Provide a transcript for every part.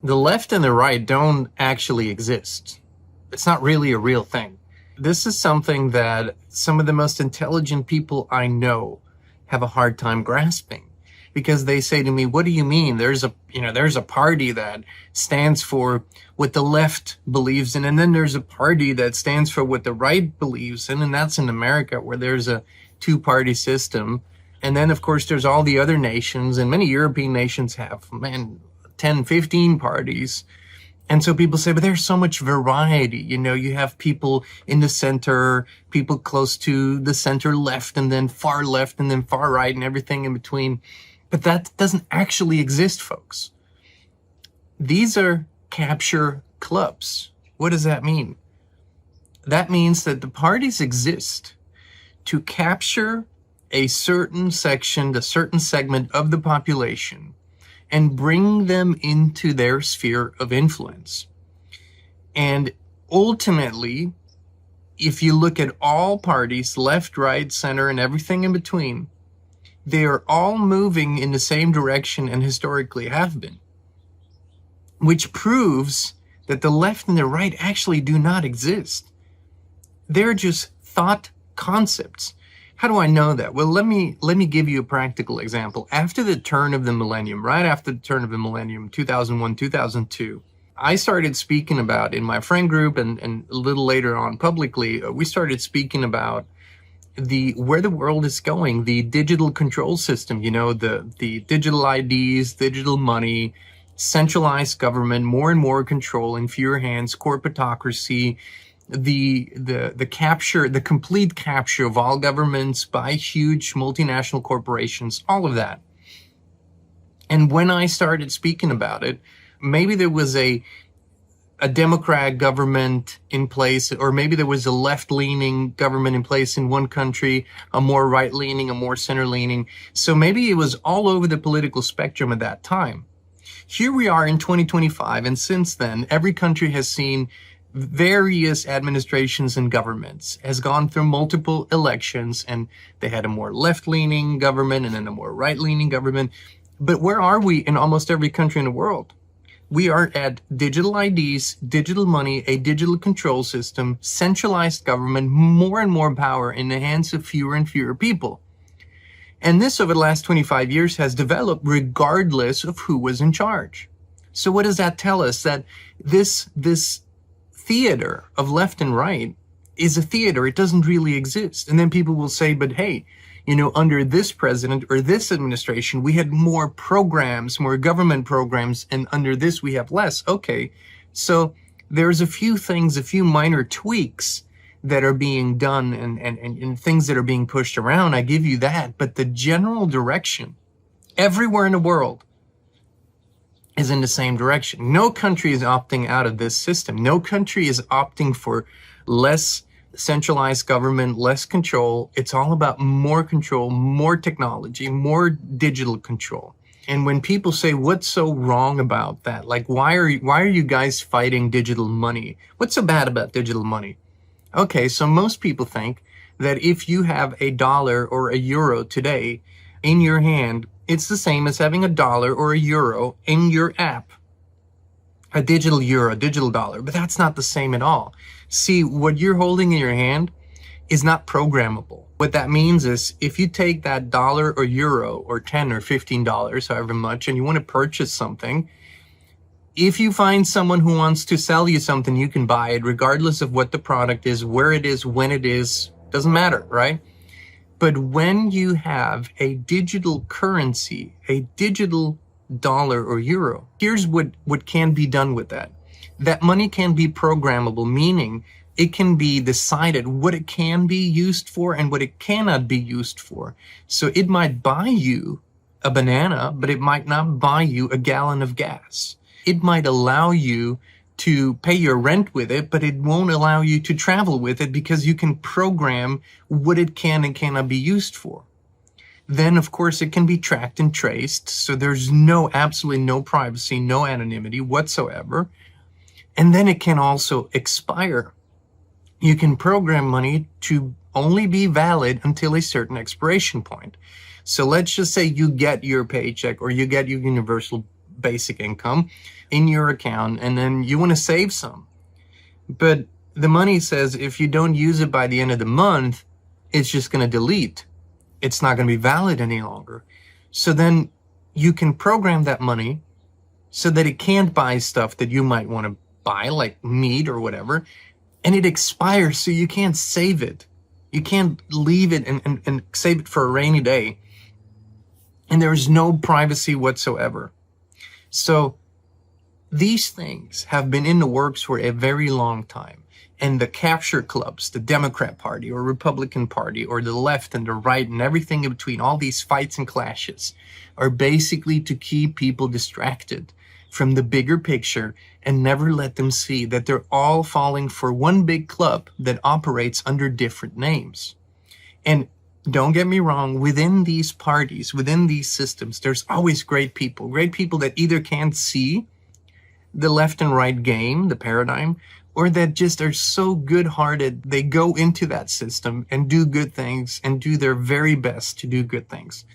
The left and the right don't actually exist. It's not really a real thing. This is something that some of the most intelligent people I know have a hard time grasping, because they say to me, what do you mean? There's a party that stands for what the left believes in, and then there's a party that stands for what the right believes in, and that's in America, where there's a two-party system. And then, of course, there's all the other nations, and many European nations have, 10, 15 parties. And so people say, but there's so much variety. You have people in the center, people close to the center left, and then far left, and then far right, and everything in between. But that doesn't actually exist, folks. These are capture clubs. What does that mean? That means that the parties exist to capture a certain section, a certain segment of the population, and bring them into their sphere of influence. And ultimately, if you look at all parties, left, right, center, and everything in between, they are all moving in the same direction and historically have been, which proves that the left and the right actually do not exist. They're just thought concepts. How do I know that? Well, let me give you a practical example. After the turn of the millennium, right after the turn of the millennium, 2001, 2002, I started speaking about, in my friend group and a little later on publicly, we started speaking about where the world is going, the digital control system, the digital IDs, digital money, centralized government, more and more control in fewer hands, corporatocracy, the capture, the complete capture of all governments by huge multinational corporations, all of that. And when I started speaking about it, maybe there was a Democrat government in place, or maybe there was a left-leaning government in place in one country, a more right-leaning, a more center-leaning. So maybe it was all over the political spectrum at that time. Here we are in 2025, and since then, every country has seen various administrations and governments, has gone through multiple elections, and they had a more left-leaning government and then a more right-leaning government. But where are we in almost every country in the world? We are at digital IDs, digital money, a digital control system, centralized government, more and more power in the hands of fewer and fewer people. And this over the last 25 years has developed regardless of who was in charge. So what does that tell us? That this theater of left and right is a theater. It doesn't really exist. And then people will say, but hey, under this president or this administration, we had more programs, more government programs, and under this we have less. Okay, so there's a few things, a few minor tweaks that are being done and things that are being pushed around. I give you that. But the general direction everywhere in the world is in the same direction. No country is opting out of this system. No country is opting for less centralized government, less control. It's all about more control, more technology, more digital control. And when people say, what's so wrong about that? Like, why are you guys fighting digital money? What's so bad about digital money? Okay, so most people think that if you have a dollar or a euro today in your hand, it's the same as having a dollar or a euro in your app. A digital euro, a digital dollar, but that's not the same at all. See, what you're holding in your hand is not programmable. What that means is if you take that dollar or euro or $10 or $15, however much, and you want to purchase something, if you find someone who wants to sell you something, you can buy it regardless of what the product is, where it is, when it is, doesn't matter, right? But when you have a digital currency, a digital dollar or euro, here's what can be done with that. That money can be programmable, meaning it can be decided what it can be used for and what it cannot be used for. So it might buy you a banana, but it might not buy you a gallon of gas. It might allow you to pay your rent with it, but it won't allow you to travel with it because you can program what it can and cannot be used for. Then, of course, it can be tracked and traced. So there's absolutely no privacy, no anonymity whatsoever. And then it can also expire. You can program money to only be valid until a certain expiration point. So let's just say you get your paycheck or you get your universal basic income in your account, and then you want to save some. But the money says if you don't use it by the end of the month, it's just going to delete. It's not going to be valid any longer. So then you can program that money so that it can't buy stuff that you might want to buy, like meat or whatever, and it expires, so you can't save it. You can't leave it and save it for a rainy day. And there is no privacy whatsoever. So these things have been in the works for a very long time. And the capture clubs, the Democrat Party or Republican Party or the left and the right and everything in between, all these fights and clashes are basically to keep people distracted from the bigger picture and never let them see that they're all falling for one big club that operates under different names. And don't get me wrong, within these parties, within these systems, there's always great people that either can't see the left and right game, the paradigm, or that just are so good-hearted, they go into that system and do good things and do their very best to do good things.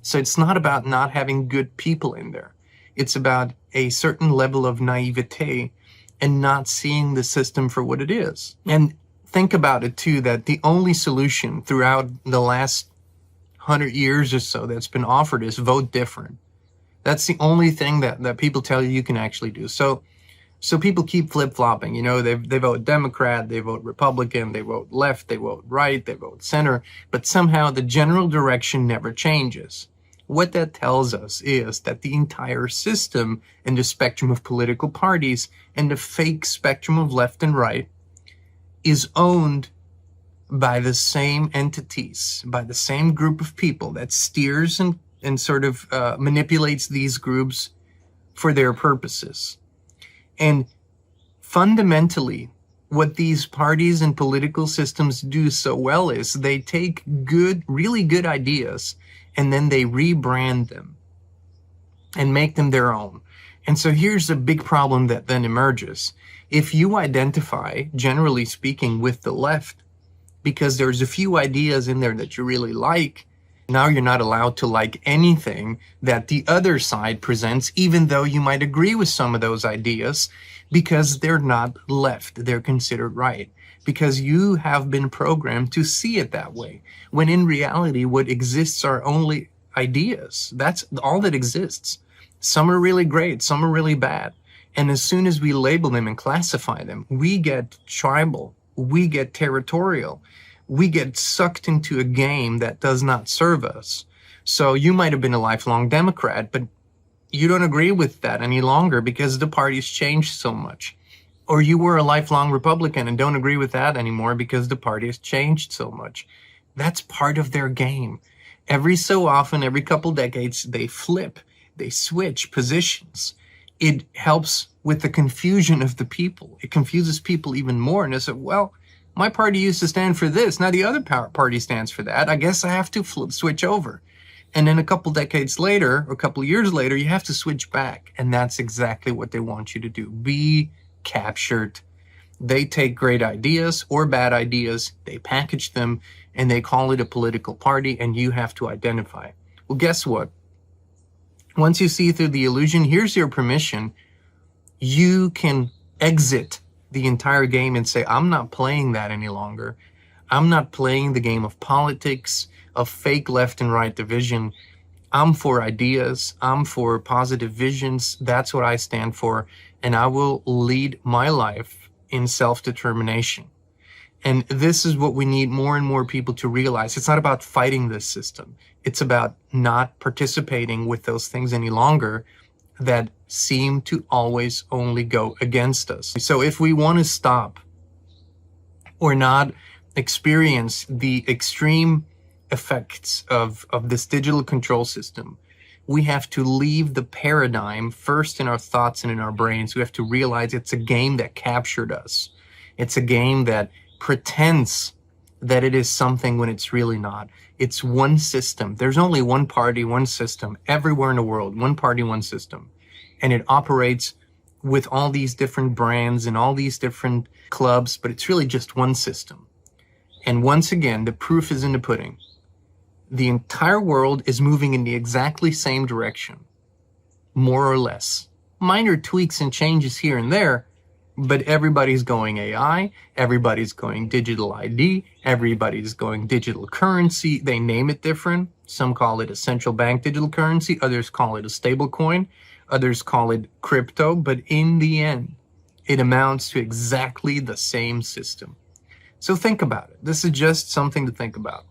So it's not about not having good people in there. It's about a certain level of naivete and not seeing the system for what it is. And think about it too, that the only solution throughout the last 100 years or so that's been offered is vote different. That's the only thing that people tell you can actually do. So people keep flip-flopping, you know, they vote Democrat, they vote Republican, they vote left, they vote right, they vote center, but somehow the general direction never changes. What that tells us is that the entire system and the spectrum of political parties and the fake spectrum of left and right is owned by the same entities, by the same group of people that steers and sort of manipulates these groups for their purposes. And fundamentally, what these parties and political systems do so well is they take good, really good ideas, and then they rebrand them and make them their own. And so here's a big problem that then emerges. If you identify, generally speaking, with the left, because there's a few ideas in there that you really like, now you're not allowed to like anything that the other side presents, even though you might agree with some of those ideas, because they're not left, they're considered right. Because you have been programmed to see it that way, when in reality what exists are only ideas. That's all that exists. Some are really great, some are really bad. And as soon as we label them and classify them, we get tribal, we get territorial, we get sucked into a game that does not serve us. So you might have been a lifelong Democrat, but you don't agree with that any longer because the party's changed so much. Or you were a lifelong Republican and don't agree with that anymore because the party has changed so much. That's part of their game. Every so often, every couple decades, they flip, they switch positions. It helps with the confusion of the people. It confuses people even more. And they say, well, my party used to stand for this. Now the other party stands for that. I guess I have to switch over. And then a couple decades later, or a couple years later, you have to switch back. And that's exactly what they want you to do. Be captured. They take great ideas or bad ideas, they package them, and they call it a political party, and you have to identify. Well, guess what? Once you see through the illusion, here's your permission. You can exit the entire game and say, I'm not playing that any longer. I'm not playing the game of politics, of fake left and right division. I'm for ideas. I'm for positive visions. That's what I stand for. And I will lead my life in self-determination. And this is what we need more and more people to realize. It's not about fighting this system. It's about not participating with those things any longer that seem to always only go against us. So if we want to stop or not experience the extreme effects of this digital control system, we have to leave the paradigm first in our thoughts and in our brains. We have to realize it's a game that captured us. It's a game that pretends that it is something when it's really not. It's one system. There's only one party, one system everywhere in the world, one party, one system. And it operates with all these different brands and all these different clubs, but it's really just one system. And once again, the proof is in the pudding. The entire world is moving in the exactly same direction. more or less. Minor tweaks and changes here and there, but everybody's going AI, everybody's going digital ID, everybody's going digital currency. They name it different. Some call it a central bank digital currency, others call it a stable coin, others call it crypto, but in the end, it amounts to exactly the same system. So think about it. This is just something to think about.